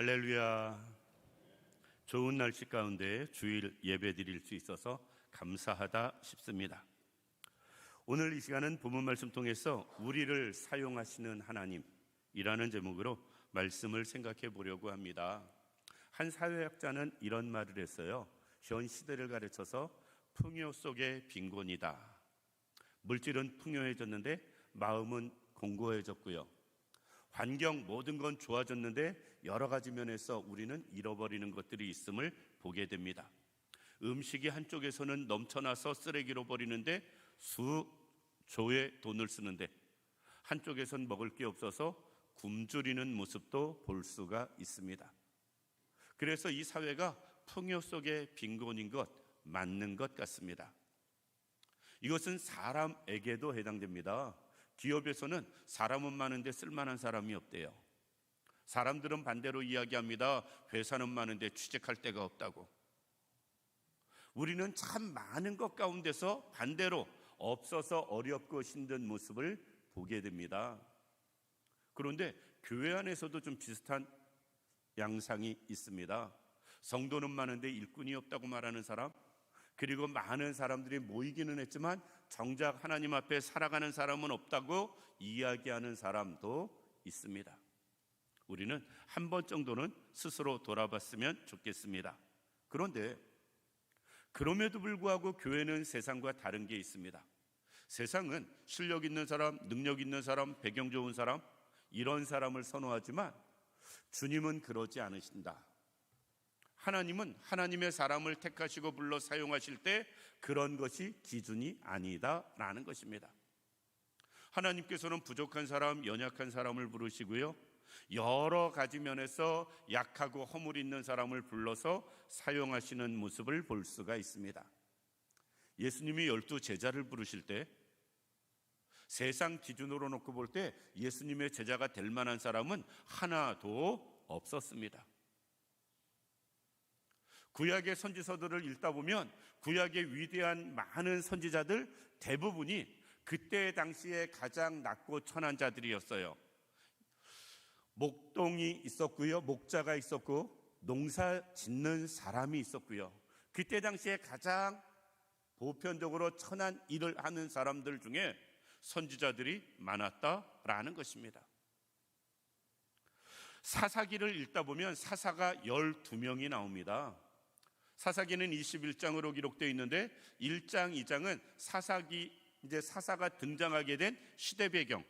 할렐루야. 좋은 날씨 가운데 주일 예배 드릴 수 있어서 감사하다 싶습니다. 오늘 이 시간은 본문 말씀 통해서 우리를 사용하시는 하나님이라는 제목으로 말씀을 생각해 보려고 합니다. 한 사회학자는 이런 말을 했어요. 현 시대를 가르쳐서 풍요 속의 빈곤이다. 물질은 풍요해졌는데 마음은 공고해졌고요. 환경 모든 건 좋아졌는데 여러 가지 면에서 우리는 잃어버리는 것들이 있음을 보게 됩니다. 음식이 한쪽에서는 넘쳐나서 쓰레기로 버리는데 수조의 돈을 쓰는데 한쪽에선 먹을 게 없어서 굶주리는 모습도 볼 수가 있습니다. 그래서 이 사회가 풍요 속의 빈곤인 것 맞는 것 같습니다. 이것은 사람에게도 해당됩니다. 기업에서는 사람은 많은데 쓸만한 사람이 없대요. 사람들은 반대로 이야기합니다. 회사는 많은데 취직할 데가 없다고. 우리는 참 많은 것 가운데서 반대로 없어서 어렵고 힘든 모습을 보게 됩니다. 그런데 교회 안에서도 좀 비슷한 양상이 있습니다. 성도는 많은데 일꾼이 없다고 말하는 사람, 그리고 많은 사람들이 모이기는 했지만 정작 하나님 앞에 살아가는 사람은 없다고 이야기하는 사람도 있습니다. 우리는 한 번 정도는 스스로 돌아봤으면 좋겠습니다. 그런데 그럼에도 불구하고 교회는 세상과 다른 게 있습니다. 세상은 실력 있는 사람, 능력 있는 사람, 배경 좋은 사람, 이런 사람을 선호하지만 주님은 그러지 않으신다. 하나님은 하나님의 사람을 택하시고 불러 사용하실 때 그런 것이 기준이 아니다라는 것입니다. 하나님께서는 부족한 사람, 연약한 사람을 부르시고요, 여러 가지 면에서 약하고 허물 있는 사람을 불러서 사용하시는 모습을 볼 수가 있습니다. 예수님이 12 제자를 부르실 때 세상 기준으로 놓고 볼 때 예수님의 제자가 될 만한 사람은 하나도 없었습니다. 구약의 선지서들을 읽다 보면 구약의 위대한 많은 선지자들 대부분이 그때 당시에 가장 낮고 천한 자들이었어요. 목동이 있었고요, 목자가 있었고 농사 짓는 사람이 있었고요. 그때 당시에 가장 보편적으로 천한 일을 하는 사람들 중에 선지자들이 많았다라는 것입니다. 사사기를 읽다 보면 사사가 12명이 나옵니다. 사사기는 21장으로 기록되어 있는데 1장, 2장은 사사가 등장하게 된 시대 배경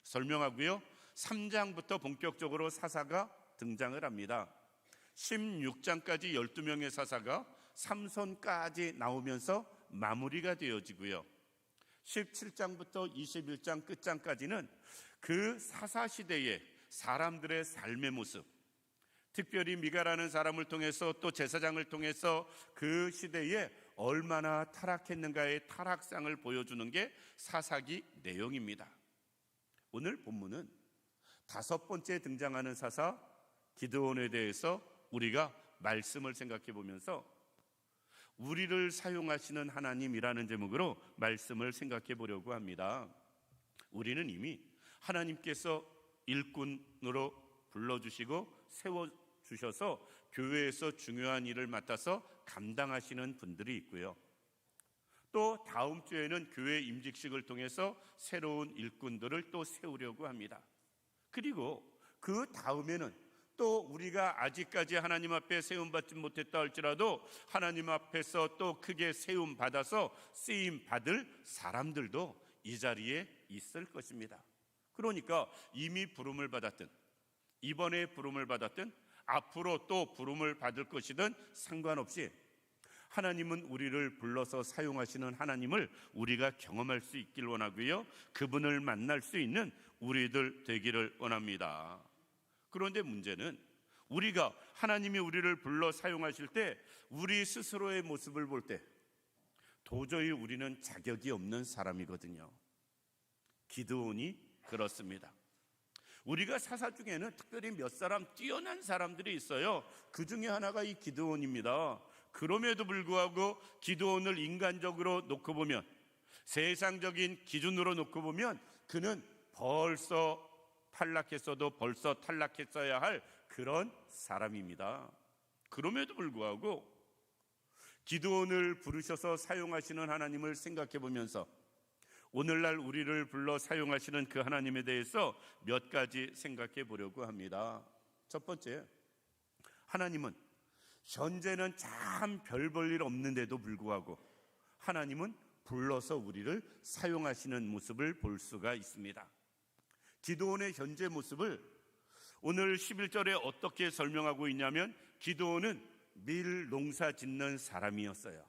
설명하고요, 3장부터 본격적으로 사사가 등장을 합니다. 16장까지 12명의 사사가 삼손까지 나오면서 마무리가 되어지고요, 17장부터 21장 끝장까지는 그 사사시대의 사람들의 삶의 모습, 특별히 미가라는 사람을 통해서 또 제사장을 통해서 그 시대에 얼마나 타락했는가의 타락상을 보여주는 게 사사기 내용입니다. 오늘 본문은 5번째 등장하는 사사 기드온에 대해서 우리가 말씀을 생각해 보면서 우리를 사용하시는 하나님이라는 제목으로 말씀을 생각해 보려고 합니다. 우리는 이미 하나님께서 일꾼으로 불러주시고 세워주셔서 교회에서 중요한 일을 맡아서 감당하시는 분들이 있고요, 또 다음 주에는 교회 임직식을 통해서 새로운 일꾼들을 또 세우려고 합니다. 그리고 그 다음에는 또 우리가 아직까지 하나님 앞에 세움받지 못했다 할지라도 하나님 앞에서 또 크게 세움받아서 쓰임받을 사람들도 이 자리에 있을 것입니다. 그러니까 이미 부름을 받았든 이번에 부름을 받았든 앞으로 또 부름을 받을 것이든 상관없이 하나님은 우리를 불러서 사용하시는 하나님을 우리가 경험할 수 있길 원하고요, 그분을 만날 수 있는 우리들 되기를 원합니다. 그런데 문제는 우리가 하나님이 우리를 불러 사용하실 때 우리 스스로의 모습을 볼 때 도저히 우리는 자격이 없는 사람이거든요. 기드온이 그렇습니다. 우리가 사사 중에는 특별히 몇 사람 뛰어난 사람들이 있어요. 그 중에 하나가 이 기드온입니다. 그럼에도 불구하고 기드온을 인간적으로 놓고 보면, 세상적인 기준으로 놓고 보면 그는 벌써 탈락했어도 벌써 탈락했어야 할 그런 사람입니다. 그럼에도 불구하고 기드온을 부르셔서 사용하시는 하나님을 생각해 보면서 오늘날 우리를 불러 사용하시는 그 하나님에 대해서 몇 가지 생각해 보려고 합니다. 첫 번째, 하나님은 현재는 참 별 볼 일 없는데도 불구하고 하나님은 불러서 우리를 사용하시는 모습을 볼 수가 있습니다. 기드온의 현재 모습을 오늘 11절에 어떻게 설명하고 있냐면, 기드온은 밀 농사 짓는 사람이었어요.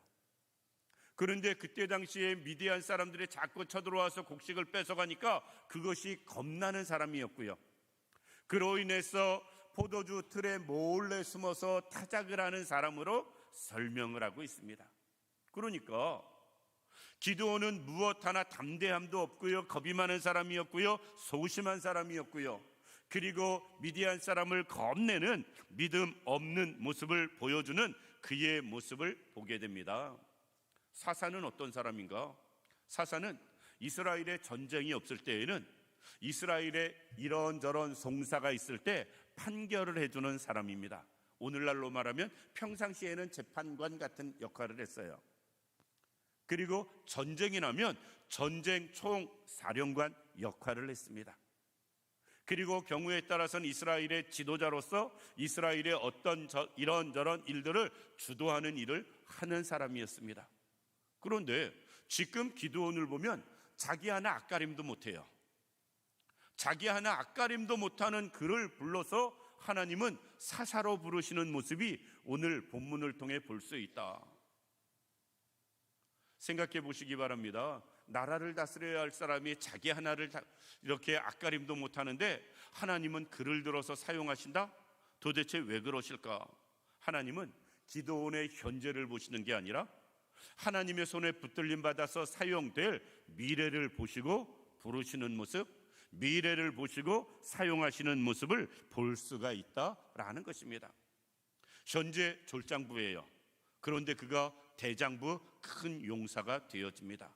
그런데 그때 당시에 미디안 사람들이 자꾸 쳐들어와서 곡식을 뺏어가니까 그것이 겁나는 사람이었고요. 그로 인해서 포도주 틀에 몰래 숨어서 타작을 하는 사람으로 설명을 하고 있습니다. 그러니까 기드온은 무엇 하나 담대함도 없고요, 겁이 많은 사람이었고요, 소심한 사람이었고요, 그리고 미디안 사람을 겁내는 믿음 없는 모습을 보여주는 그의 모습을 보게 됩니다. 사사는 어떤 사람인가? 사사는 이스라엘에 전쟁이 없을 때에는 이스라엘에 이런저런 송사가 있을 때 판결을 해주는 사람입니다. 오늘날로 말하면 평상시에는 재판관 같은 역할을 했어요. 그리고 전쟁이 나면 전쟁 총사령관 역할을 했습니다. 그리고 경우에 따라서는 이스라엘의 지도자로서 이스라엘의 어떤 이런저런 일들을 주도하는 일을 하는 사람이었습니다. 그런데 지금 기드온을 보면 자기 하나 앞가림도 못해요. 자기 하나 앞가림도 못하는 그를 불러서 하나님은 사사로 부르시는 모습이 오늘 본문을 통해 볼 수 있다. 생각해 보시기 바랍니다. 나라를 다스려야 할 사람이 자기 하나를 이렇게 앞가림도 못하는데 하나님은 그를 들어서 사용하신다? 도대체 왜 그러실까? 하나님은 기드온의 현재를 보시는 게 아니라 하나님의 손에 붙들림 받아서 사용될 미래를 보시고 부르시는 모습, 미래를 보시고 사용하시는 모습을 볼 수가 있다라는 것입니다. 현재 졸장부예요. 그런데 그가 대장부 큰 용사가 되어집니다.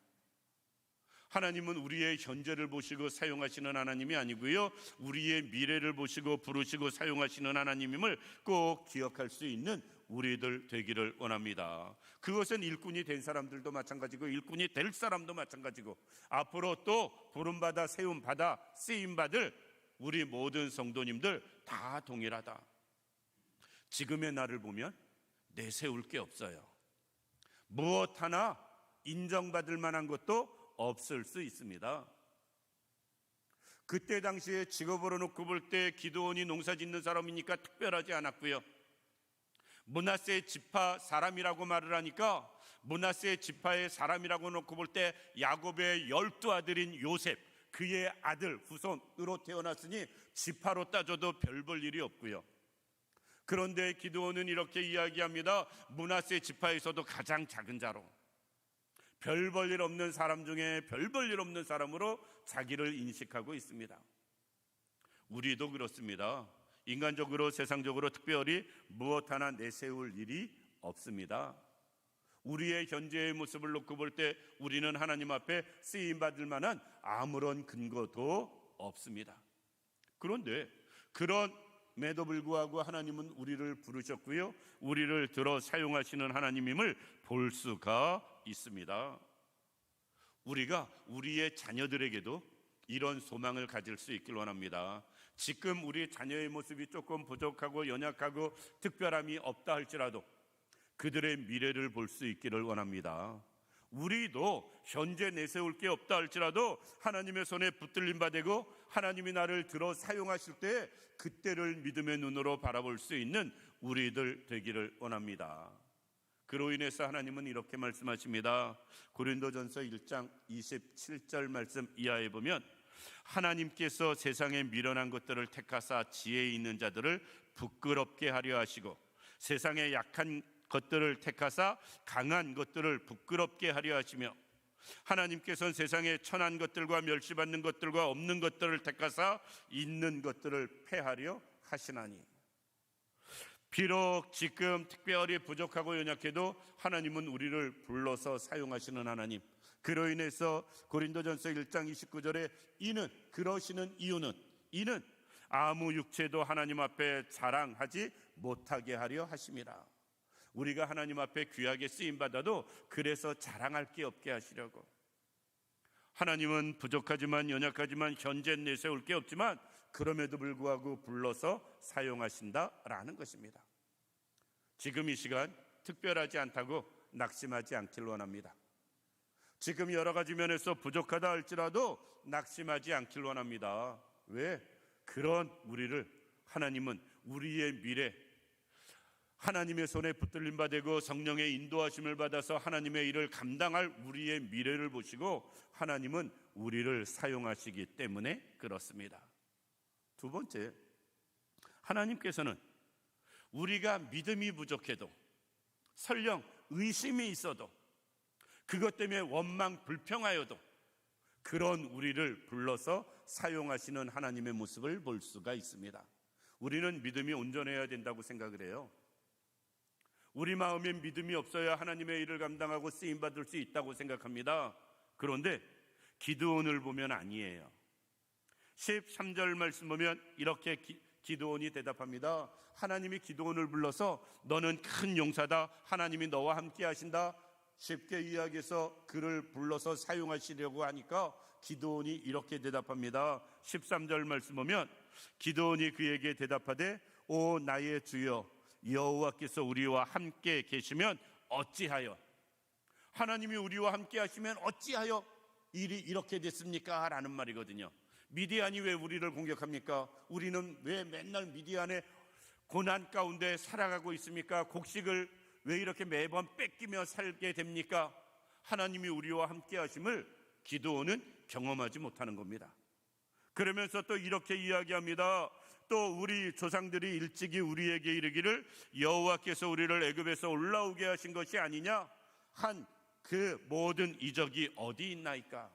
하나님은 우리의 현재를 보시고 사용하시는 하나님이 아니고요, 우리의 미래를 보시고 부르시고 사용하시는 하나님임을 꼭 기억할 수 있는 우리들 되기를 원합니다. 그것은 일꾼이 된 사람들도 마찬가지고 일꾼이 될 사람도 마찬가지고 앞으로 또 부름받아 세움받아 쓰임받을 우리 모든 성도님들 다 동일하다. 지금의 나를 보면 내세울 게 없어요. 무엇 하나 인정받을 만한 것도 없을 수 있습니다. 그때 당시에 직업으로 놓고 볼 때 기드온이 농사 짓는 사람이니까 특별하지 않았고요, 므낫세 지파 사람이라고 말을 하니까 므낫세 지파의 사람이라고 놓고 볼 때 야곱의 12아들인 요셉, 그의 아들 후손으로 태어났으니 지파로 따져도 별 볼 일이 없고요. 그런데 기드온은 이렇게 이야기합니다. 므낫세 지파에서도 가장 작은 자로, 별 볼 일 없는 사람 중에 별 볼 일 없는 사람으로 자기를 인식하고 있습니다. 우리도 그렇습니다. 인간적으로 세상적으로 특별히 무엇 하나 내세울 일이 없습니다. 우리의 현재의 모습을 놓고 볼 때 우리는 하나님 앞에 쓰임받을 만한 아무런 근거도 없습니다. 그런데 그럼에도 불구하고 하나님은 우리를 부르셨고요, 우리를 들어 사용하시는 하나님임을 볼 수가 있습니다. 우리가 우리의 자녀들에게도 이런 소망을 가질 수 있길 원합니다. 지금 우리 자녀의 모습이 조금 부족하고 연약하고 특별함이 없다 할지라도 그들의 미래를 볼 수 있기를 원합니다. 우리도 현재 내세울 게 없다 할지라도 하나님의 손에 붙들림 받고 하나님이 나를 들어 사용하실 때 그때를 믿음의 눈으로 바라볼 수 있는 우리들 되기를 원합니다. 그로 인해서 하나님은 이렇게 말씀하십니다. 고린도전서 1장 27절 말씀 이하에 보면 하나님께서 세상에 미련한 것들을 택하사 지혜 있는 자들을 부끄럽게 하려 하시고 세상에 약한 것들을 택하사 강한 것들을 부끄럽게 하려 하시며 하나님께서는 세상에 천한 것들과 멸시받는 것들과 없는 것들을 택하사 있는 것들을 패하려 하시나니, 비록 지금 특별히 부족하고 연약해도 하나님은 우리를 불러서 사용하시는 하나님. 그로 인해서 고린도전서 1장 29절에 그러시는 이유는 아무 육체도 하나님 앞에 자랑하지 못하게 하려 하심이라. 우리가 하나님 앞에 귀하게 쓰임받아도 그래서 자랑할 게 없게 하시려고. 하나님은 부족하지만 연약하지만 현재 내세울 게 없지만 그럼에도 불구하고 불러서 사용하신다라는 것입니다. 지금 이 시간 특별하지 않다고 낙심하지 않길 원합니다. 지금 여러 가지 면에서 부족하다 할지라도 낙심하지 않길 원합니다. 왜? 그런 우리를 하나님은 우리의 미래, 하나님의 손에 붙들림 받고 성령의 인도하심을 받아서 하나님의 일을 감당할 우리의 미래를 보시고 하나님은 우리를 사용하시기 때문에 그렇습니다. 두 번째, 하나님께서는 우리가 믿음이 부족해도 설령 의심이 있어도 그것 때문에 원망 불평하여도 그런 우리를 불러서 사용하시는 하나님의 모습을 볼 수가 있습니다. 우리는 믿음이 온전해야 된다고 생각을 해요. 우리 마음에 믿음이 없어야 하나님의 일을 감당하고 쓰임받을 수 있다고 생각합니다. 그런데 기드온을 보면 아니에요. 13절 말씀 보면 이렇게 기드온이 대답합니다. 하나님이 기드온을 불러서 너는 큰 용사다, 하나님이 너와 함께 하신다, 쉽게 이야기해서 그를 불러서 사용하시려고 하니까 기드온이 이렇게 대답합니다. 13절 말씀 보면 기드온이 그에게 대답하되 오 나의 주여 여호와께서 우리와 함께 계시면 어찌하여, 하나님이 우리와 함께 하시면 어찌하여 일이 이렇게 됐습니까? 라는 말이거든요. 미디안이 왜 우리를 공격합니까? 우리는 왜 맨날 미디안의 고난 가운데 살아가고 있습니까? 곡식을 왜 이렇게 매번 뺏기며 살게 됩니까? 하나님이 우리와 함께 하심을 기드온은 경험하지 못하는 겁니다. 그러면서 또 이렇게 이야기합니다. 또 우리 조상들이 일찍이 우리에게 이르기를 여호와께서 우리를 애굽에서 올라오게 하신 것이 아니냐 한 그 모든 이적이 어디 있나이까?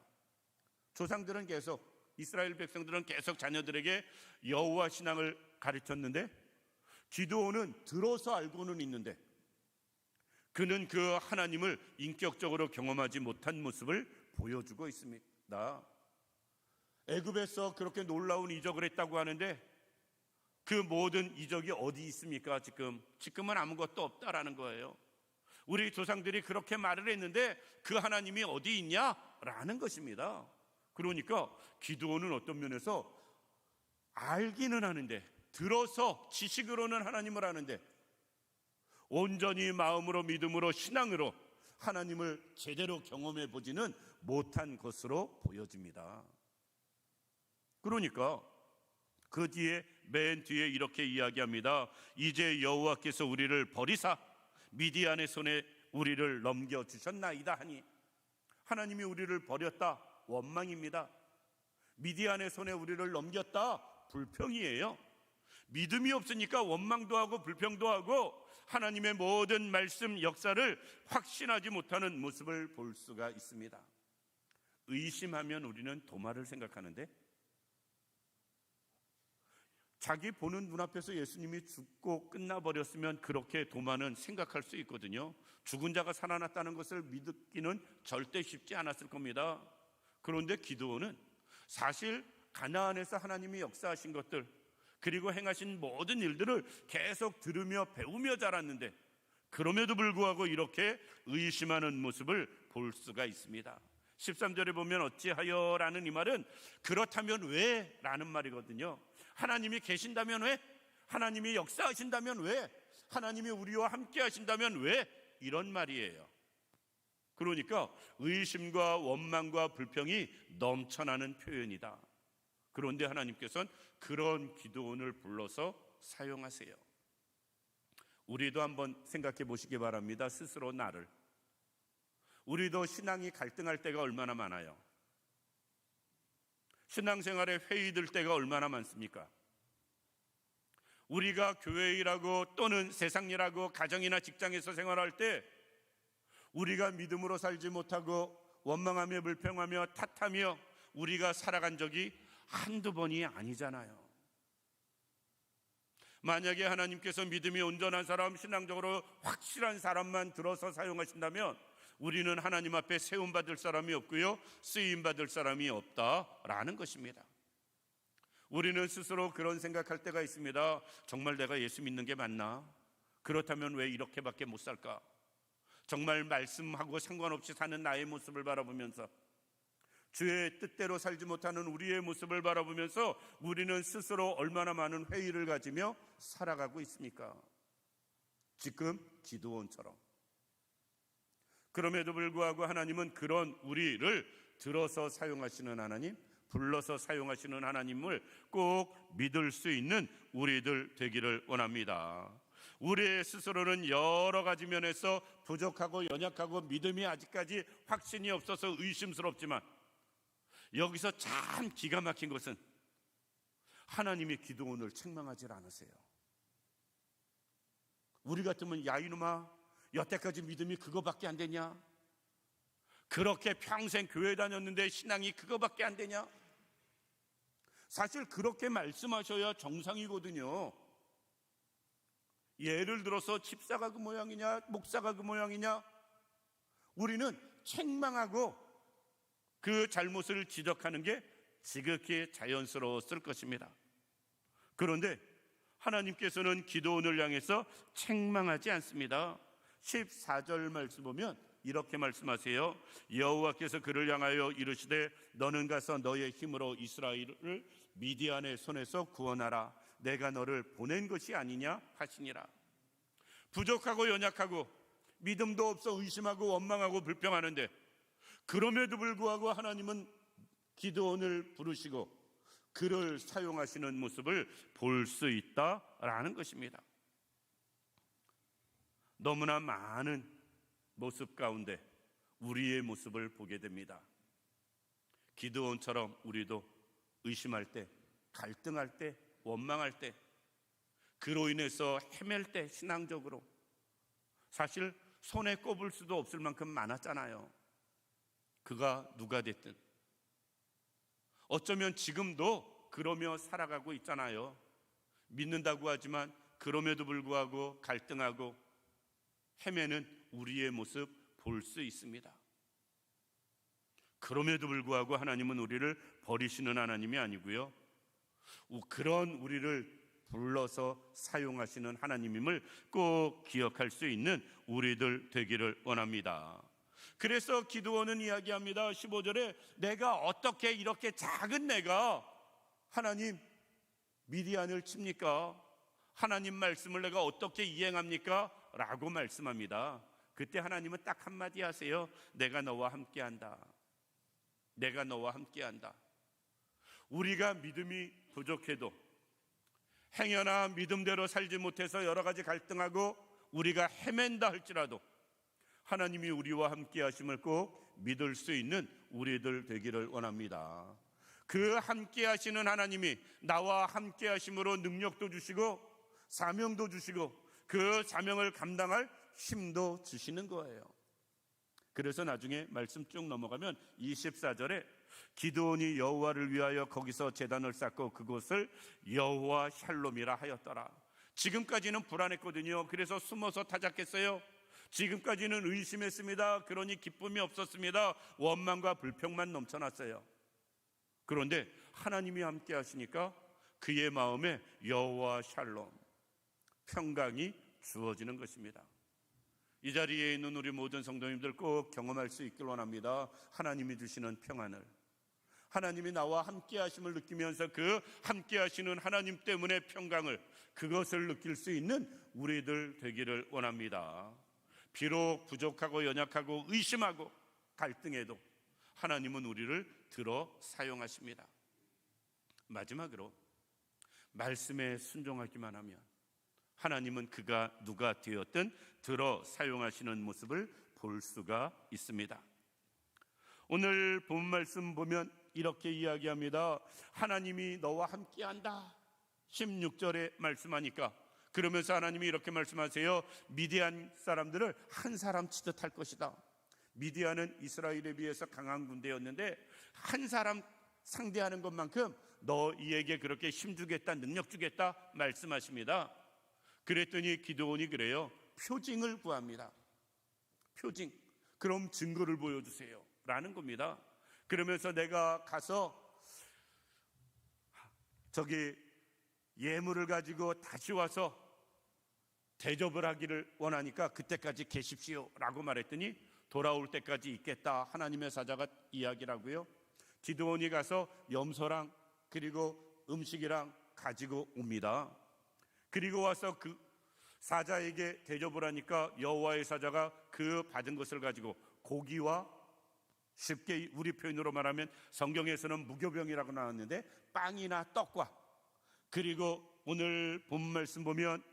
조상들은 계속, 이스라엘 백성들은 계속 자녀들에게 여호와 신앙을 가르쳤는데 기드온은 들어서 알고는 있는데 그는 그 하나님을 인격적으로 경험하지 못한 모습을 보여주고 있습니다. 애굽에서 그렇게 놀라운 이적을 했다고 하는데 그 모든 이적이 어디 있습니까? 지금은 아무것도 없다라는 거예요. 우리 조상들이 그렇게 말을 했는데 그 하나님이 어디 있냐라는 것입니다. 그러니까 기드온은 어떤 면에서 알기는 하는데, 들어서 지식으로는 하나님을 아는데 온전히 마음으로 믿음으로 신앙으로 하나님을 제대로 경험해 보지는 못한 것으로 보여집니다. 그러니까 그 뒤에 맨 뒤에 이렇게 이야기합니다. 이제 여호와께서 우리를 버리사 미디안의 손에 우리를 넘겨주셨나이다 하니, 하나님이 우리를 버렸다, 원망입니다. 미디안의 손에 우리를 넘겼다, 불평이에요. 믿음이 없으니까 원망도 하고 불평도 하고 하나님의 모든 말씀 역사를 확신하지 못하는 모습을 볼 수가 있습니다. 의심하면 우리는 도마를 생각하는데 자기 보는 눈앞에서 예수님이 죽고 끝나버렸으면 그렇게 도마는 생각할 수 있거든요. 죽은 자가 살아났다는 것을 믿기는 절대 쉽지 않았을 겁니다. 그런데 기드온은 사실 가나안에서 하나님이 역사하신 것들 그리고 행하신 모든 일들을 계속 들으며 배우며 자랐는데 그럼에도 불구하고 이렇게 의심하는 모습을 볼 수가 있습니다. 13절에 보면 어찌하여 라는 이 말은 그렇다면 왜? 라는 말이거든요. 하나님이 계신다면 왜? 하나님이 역사하신다면 왜? 하나님이 우리와 함께 하신다면 왜? 이런 말이에요. 그러니까 의심과 원망과 불평이 넘쳐나는 표현이다. 그런데 하나님께서는 그런 기드온을 불러서 사용하세요. 우리도 한번 생각해 보시기 바랍니다. 스스로 나를. 우리도 신앙이 갈등할 때가 얼마나 많아요. 신앙생활에 회의될 때가 얼마나 많습니까? 우리가 교회 일하고 또는 세상 일하고 가정이나 직장에서 생활할 때 우리가 믿음으로 살지 못하고 원망하며 불평하며 탓하며 우리가 살아간 적이 한두 번이 아니잖아요. 만약에 하나님께서 믿음이 온전한 사람, 신앙적으로 확실한 사람만 들어서 사용하신다면 우리는 하나님 앞에 세움받을 사람이 없고요, 쓰임받을 사람이 없다라는 것입니다. 우리는 스스로 그런 생각할 때가 있습니다. 정말 내가 예수 믿는 게 맞나? 그렇다면 왜 이렇게밖에 못 살까? 정말 말씀하고 상관없이 사는 나의 모습을 바라보면서, 주의 뜻대로 살지 못하는 우리의 모습을 바라보면서 우리는 스스로 얼마나 많은 회의를 가지며 살아가고 있습니까? 지금 기드온처럼. 그럼에도 불구하고 하나님은 그런 우리를 들어서 사용하시는 하나님, 불러서 사용하시는 하나님을 꼭 믿을 수 있는 우리들 되기를 원합니다. 우리의 스스로는 여러 가지 면에서 부족하고 연약하고 믿음이 아직까지 확신이 없어서 의심스럽지만, 여기서 참 기가 막힌 것은 하나님이 기드온을 책망하지 않으세요. 우리 같으면 야 이놈아, 여태까지 믿음이 그거밖에 안 되냐? 그렇게 평생 교회 다녔는데 신앙이 그거밖에 안 되냐? 사실 그렇게 말씀하셔야 정상이거든요. 예를 들어서 집사가 그 모양이냐, 목사가 그 모양이냐, 우리는 책망하고 그 잘못을 지적하는 게 지극히 자연스러웠을 것입니다. 그런데 하나님께서는 기드온을 향해서 책망하지 않습니다. 14절 말씀 보면 이렇게 말씀하세요. 여호와께서 그를 향하여 이르시되 너는 가서 너의 힘으로 이스라엘을 미디안의 손에서 구원하라. 내가 너를 보낸 것이 아니냐 하시니라. 부족하고 연약하고 믿음도 없어 의심하고 원망하고 불평하는데, 그럼에도 불구하고 하나님은 기드온을 부르시고 그를 사용하시는 모습을 볼 수 있다라는 것입니다. 너무나 많은 모습 가운데 우리의 모습을 보게 됩니다. 기드온처럼 우리도 의심할 때, 갈등할 때, 원망할 때, 그로 인해서 헤맬 때, 신앙적으로 사실 손에 꼽을 수도 없을 만큼 많았잖아요. 그가 누가 됐든 어쩌면 지금도 그러며 살아가고 있잖아요. 믿는다고 하지만 그럼에도 불구하고 갈등하고 헤매는 우리의 모습 볼 수 있습니다. 그럼에도 불구하고 하나님은 우리를 버리시는 하나님이 아니고요, 그런 우리를 불러서 사용하시는 하나님임을 꼭 기억할 수 있는 우리들 되기를 원합니다. 그래서 기드온은 이야기합니다. 15절에 내가 어떻게 이렇게 작은 내가 하나님 미디안을 칩니까? 하나님 말씀을 내가 어떻게 이행합니까? 라고 말씀합니다. 그때 하나님은 딱 한마디 하세요. 내가 너와 함께한다. 내가 너와 함께한다. 우리가 믿음이 부족해도, 행여나 믿음대로 살지 못해서 여러 가지 갈등하고 우리가 헤맨다 할지라도 하나님이 우리와 함께 하심을 꼭 믿을 수 있는 우리들 되기를 원합니다. 그 함께 하시는 하나님이 나와 함께 하심으로 능력도 주시고 사명도 주시고 그 사명을 감당할 힘도 주시는 거예요. 그래서 나중에 말씀 쭉 넘어가면 24절에 기드온이 여호와를 위하여 거기서 제단을 쌓고 그곳을 여호와 샬롬이라 하였더라. 지금까지는 불안했거든요. 그래서 숨어서 타작했어요. 지금까지는 의심했습니다. 그러니 기쁨이 없었습니다. 원망과 불평만 넘쳐났어요. 그런데 하나님이 함께 하시니까 그의 마음에 여호와 샬롬, 평강이 주어지는 것입니다. 이 자리에 있는 우리 모든 성도님들 꼭 경험할 수 있길 원합니다. 하나님이 주시는 평안을, 하나님이 나와 함께 하심을 느끼면서 그 함께 하시는 하나님 때문에 평강을, 그것을 느낄 수 있는 우리들 되기를 원합니다. 비록 부족하고 연약하고 의심하고 갈등해도 하나님은 우리를 들어 사용하십니다. 마지막으로 말씀에 순종하기만 하면 하나님은 그가 누가 되었든 들어 사용하시는 모습을 볼 수가 있습니다. 오늘 본 말씀 보면 이렇게 이야기합니다. 하나님이 너와 함께한다. 16절에 말씀하니까, 그러면서 하나님이 이렇게 말씀하세요. 미디안 사람들을 한 사람 치듯 할 것이다. 미디안은 이스라엘에 비해서 강한 군대였는데 한 사람 상대하는 것만큼 너희에게 그렇게 힘주겠다, 능력 주겠다 말씀하십니다. 그랬더니 기드온이 그래요. 표징을 구합니다. 표징. 그럼 증거를 보여주세요 라는 겁니다. 그러면서 내가 가서 저기 예물을 가지고 다시 와서 대접을 하기를 원하니까 그때까지 계십시오 라고 말했더니 돌아올 때까지 있겠다 하나님의 사자가 이야기를 하고요. 기드온이 가서 염소랑 그리고 음식이랑 가지고 옵니다. 그리고 와서 그 사자에게 대접을 하니까 여호와의 사자가 그 받은 것을 가지고 고기와, 쉽게 우리 표현으로 말하면 성경에서는 무교병이라고 나왔는데 빵이나 떡과, 그리고 오늘 본 말씀 보면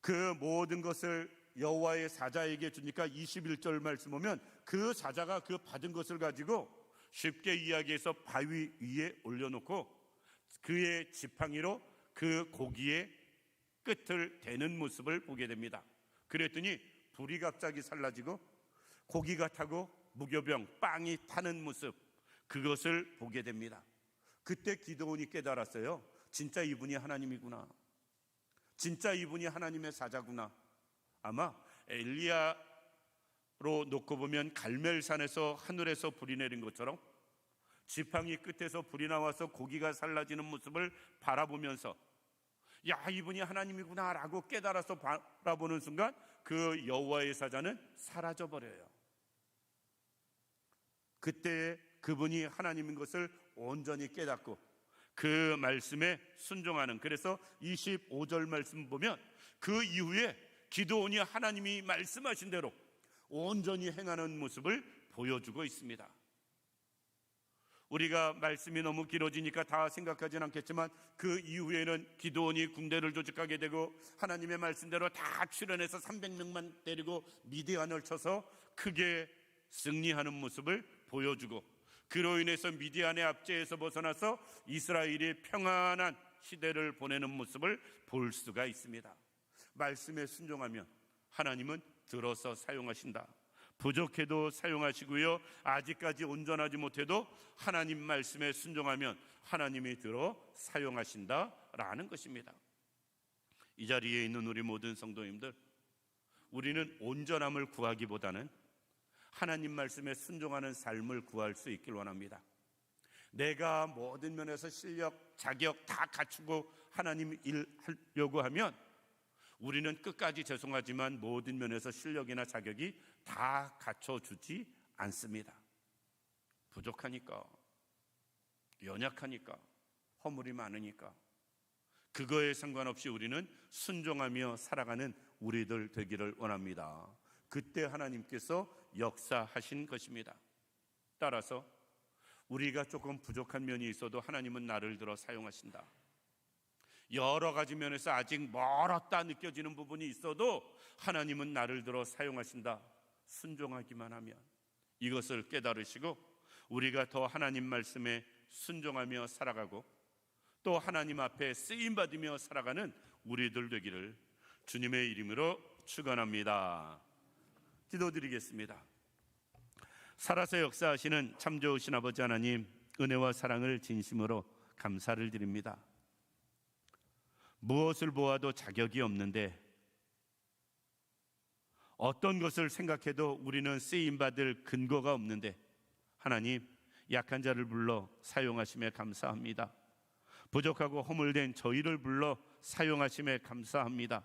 그 모든 것을 여호와의 사자에게 주니까 21절 말씀 보면 그 사자가 그 받은 것을 가지고 쉽게 이야기해서 바위 위에 올려놓고 그의 지팡이로 그 고기의 끝을 대는 모습을 보게 됩니다. 그랬더니 불이 갑자기 살라지고 고기가 타고 무교병 빵이 타는 모습, 그것을 보게 됩니다. 그때 기드온이 깨달았어요. 진짜 이분이 하나님이구나. 진짜 이분이 하나님의 사자구나. 아마 엘리야로 놓고 보면 갈멜산에서 하늘에서 불이 내린 것처럼 지팡이 끝에서 불이 나와서 고기가 살라지는 모습을 바라보면서 야, 이분이 하나님이구나 라고 깨달아서 바라보는 순간 그 여호와의 사자는 사라져버려요. 그때 그분이 하나님인 것을 온전히 깨닫고 그 말씀에 순종하는, 그래서 25절 말씀 보면 그 이후에 기드온이 하나님이 말씀하신 대로 온전히 행하는 모습을 보여주고 있습니다. 우리가 말씀이 너무 길어지니까 다 생각하진 않겠지만 그 이후에는 기드온이 군대를 조직하게 되고 하나님의 말씀대로 다 출현해서 300명만 데리고 미디안을 쳐서 크게 승리하는 모습을 보여주고, 그로 인해서 미디안의 압제에서 벗어나서 이스라엘이 평안한 시대를 보내는 모습을 볼 수가 있습니다. 말씀에 순종하면 하나님은 들어서 사용하신다. 부족해도 사용하시고요, 아직까지 온전하지 못해도 하나님 말씀에 순종하면 하나님이 들어 사용하신다라는 것입니다. 이 자리에 있는 우리 모든 성도님들, 우리는 온전함을 구하기보다는 하나님 말씀에 순종하는 삶을 구할 수 있길 원합니다. 내가 모든 면에서 실력, 자격 다 갖추고 하나님 일 하려고 하면 우리는 끝까지 죄송하지만 모든 면에서 실력이나 자격이 다 갖춰주지 않습니다. 부족하니까, 연약하니까, 허물이 많으니까. 그거에 상관없이 우리는 순종하며 살아가는 우리들 되기를 원합니다. 그때 하나님께서 역사하신 것입니다. 따라서 우리가 조금 부족한 면이 있어도 하나님은 나를 들어 사용하신다. 여러 가지 면에서 아직 멀었다 느껴지는 부분이 있어도 하나님은 나를 들어 사용하신다. 순종하기만 하면, 이것을 깨달으시고 우리가 더 하나님 말씀에 순종하며 살아가고 또 하나님 앞에 쓰임받으며 살아가는 우리들 되기를 주님의 이름으로 축원합니다. 기도드리겠습니다. 살아서 역사하시는 참 좋으신 아버지 하나님, 은혜와 사랑을 진심으로 감사를 드립니다. 무엇을 보아도 자격이 없는데 어떤 것을 생각해도 우리는 쓰임받을 근거가 없는데 하나님, 약한 자를 불러 사용하심에 감사합니다. 부족하고 허물된 저희를 불러 사용하심에 감사합니다.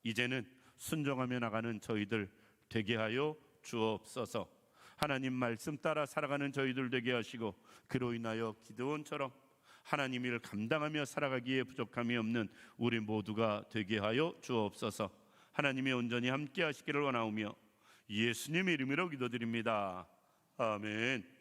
이제는 순종하며 나가는 저희들 되게 하여 주옵소서. 하나님 말씀 따라 살아가는 저희들 되게 하시고 그로 인하여 기드온처럼 하나님 일을 감당하며 살아가기에 부족함이 없는 우리 모두가 되게 하여 주옵소서. 하나님이 온전히 함께 하시기를 원하오며 예수님의 이름으로 기도드립니다. 아멘.